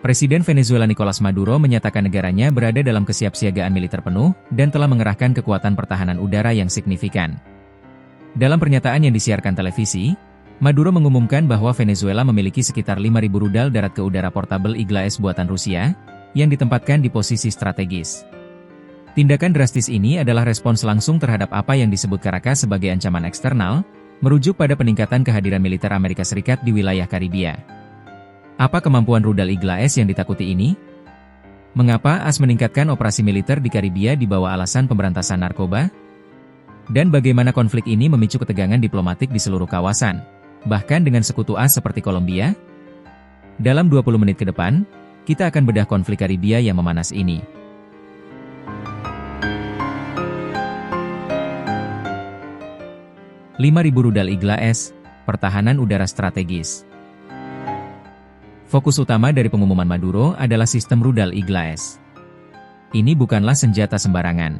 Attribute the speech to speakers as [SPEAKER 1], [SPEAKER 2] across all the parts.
[SPEAKER 1] Presiden Venezuela Nicolas Maduro menyatakan negaranya berada dalam kesiapsiagaan militer penuh dan telah mengerahkan kekuatan pertahanan udara yang signifikan. Dalam pernyataan yang disiarkan televisi, Maduro mengumumkan bahwa Venezuela memiliki sekitar 5.000 rudal darat ke udara portable Igla-S buatan Rusia, yang ditempatkan di posisi strategis. Tindakan drastis ini adalah respons langsung terhadap apa yang disebut Caracas sebagai ancaman eksternal, merujuk pada peningkatan kehadiran militer Amerika Serikat di wilayah Karibia. Apa kemampuan rudal Igla-S yang ditakuti ini? Mengapa AS meningkatkan operasi militer di Karibia di bawah alasan pemberantasan narkoba? Dan bagaimana konflik ini memicu ketegangan diplomatik di seluruh kawasan, bahkan dengan sekutu AS seperti Kolombia? Dalam 20 menit ke depan, kita akan bedah konflik Karibia yang memanas ini. $5.000 rudal Igla-S, pertahanan udara strategis. Fokus utama dari pengumuman Maduro adalah sistem rudal Igla-S. Ini bukanlah senjata sembarangan.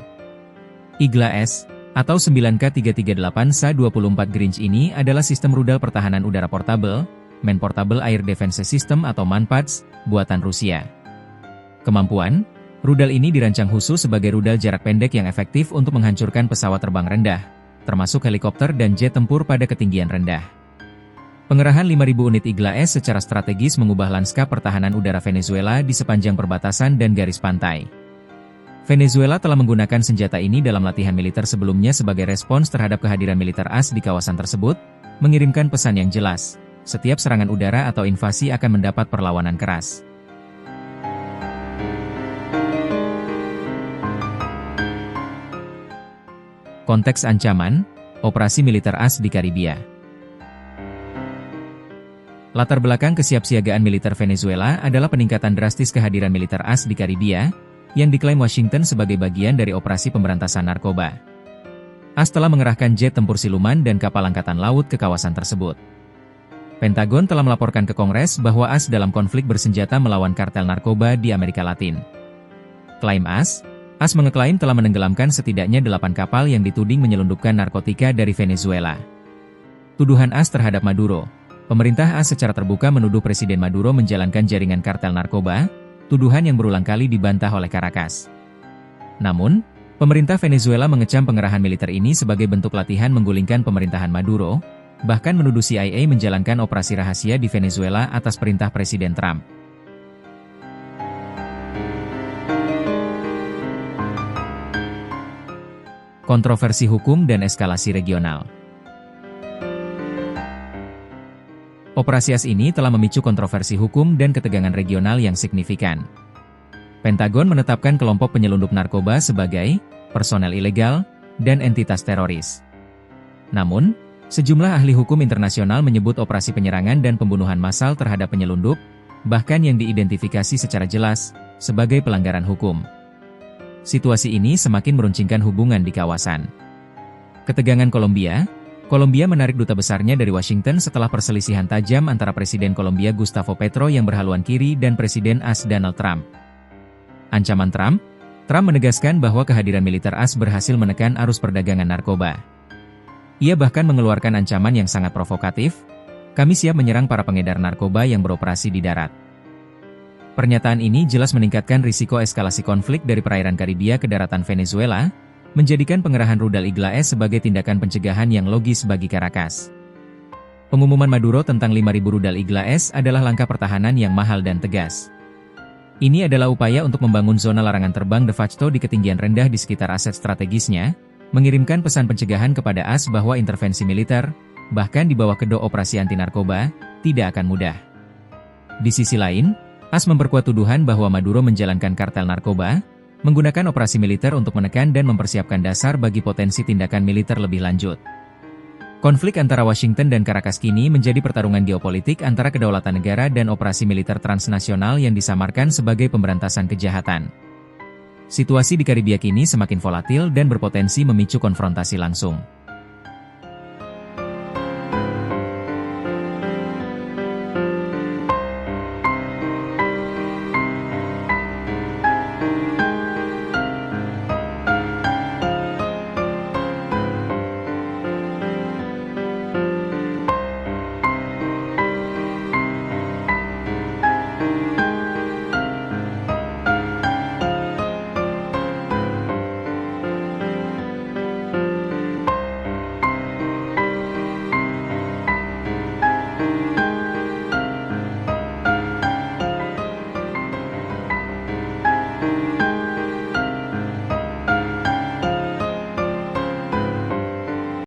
[SPEAKER 1] Igla-S, atau 9K338SA-24 Grinch ini adalah sistem rudal pertahanan udara portable, Man Portable Air Defense System atau MANPADS, buatan Rusia. Kemampuan, rudal ini dirancang khusus sebagai rudal jarak pendek yang efektif untuk menghancurkan pesawat terbang rendah, termasuk helikopter dan jet tempur pada ketinggian rendah. Pengerahan 5.000 unit Igla-S secara strategis mengubah lanskap pertahanan udara Venezuela di sepanjang perbatasan dan garis pantai. Venezuela telah menggunakan senjata ini dalam latihan militer sebelumnya sebagai respons terhadap kehadiran militer AS di kawasan tersebut, mengirimkan pesan yang jelas, setiap serangan udara atau invasi akan mendapat perlawanan keras. Konteks ancaman, operasi militer AS di Karibia. Latar belakang kesiapsiagaan militer Venezuela adalah peningkatan drastis kehadiran militer AS di Karibia, yang diklaim Washington sebagai bagian dari operasi pemberantasan narkoba. AS telah mengerahkan jet tempur siluman dan kapal angkatan laut ke kawasan tersebut. Pentagon telah melaporkan ke Kongres bahwa AS dalam konflik bersenjata melawan kartel narkoba di Amerika Latin. Klaim AS mengeklaim telah menenggelamkan setidaknya 8 kapal yang dituding menyelundupkan narkotika dari Venezuela. Tuduhan AS terhadap Maduro. Pemerintah AS secara terbuka menuduh Presiden Maduro menjalankan jaringan kartel narkoba, tuduhan yang berulang kali dibantah oleh Caracas. Namun, pemerintah Venezuela mengecam pengerahan militer ini sebagai bentuk latihan menggulingkan pemerintahan Maduro, bahkan menuduh CIA menjalankan operasi rahasia di Venezuela atas perintah Presiden Trump. Kontroversi hukum dan eskalasi regional. Operasi AS ini telah memicu kontroversi hukum dan ketegangan regional yang signifikan. Pentagon menetapkan kelompok penyelundup narkoba sebagai personel ilegal dan entitas teroris. Namun, sejumlah ahli hukum internasional menyebut operasi penyerangan dan pembunuhan massal terhadap penyelundup, bahkan yang diidentifikasi secara jelas, sebagai pelanggaran hukum. Situasi ini semakin meruncingkan hubungan di kawasan. Ketegangan Kolombia menarik duta besarnya dari Washington setelah perselisihan tajam antara Presiden Kolombia Gustavo Petro yang berhaluan kiri dan Presiden AS Donald Trump. Ancaman Trump menegaskan bahwa kehadiran militer AS berhasil menekan arus perdagangan narkoba. Ia bahkan mengeluarkan ancaman yang sangat provokatif, "Kami siap menyerang para pengedar narkoba yang beroperasi di darat." Pernyataan ini jelas meningkatkan risiko eskalasi konflik dari perairan Karibia ke daratan Venezuela, menjadikan pengerahan rudal Igla-S sebagai tindakan pencegahan yang logis bagi Caracas. Pengumuman Maduro tentang 5.000 rudal Igla-S adalah langkah pertahanan yang mahal dan tegas. Ini adalah upaya untuk membangun zona larangan terbang de facto di ketinggian rendah di sekitar aset strategisnya, mengirimkan pesan pencegahan kepada AS bahwa intervensi militer, bahkan di bawah kedok operasi anti-narkoba, tidak akan mudah. Di sisi lain, AS memperkuat tuduhan bahwa Maduro menjalankan kartel narkoba, menggunakan operasi militer untuk menekan dan mempersiapkan dasar bagi potensi tindakan militer lebih lanjut. Konflik antara Washington dan Caracas kini menjadi pertarungan geopolitik antara kedaulatan negara dan operasi militer transnasional yang disamarkan sebagai pemberantasan kejahatan. Situasi di Karibia kini semakin volatil dan berpotensi memicu konfrontasi langsung.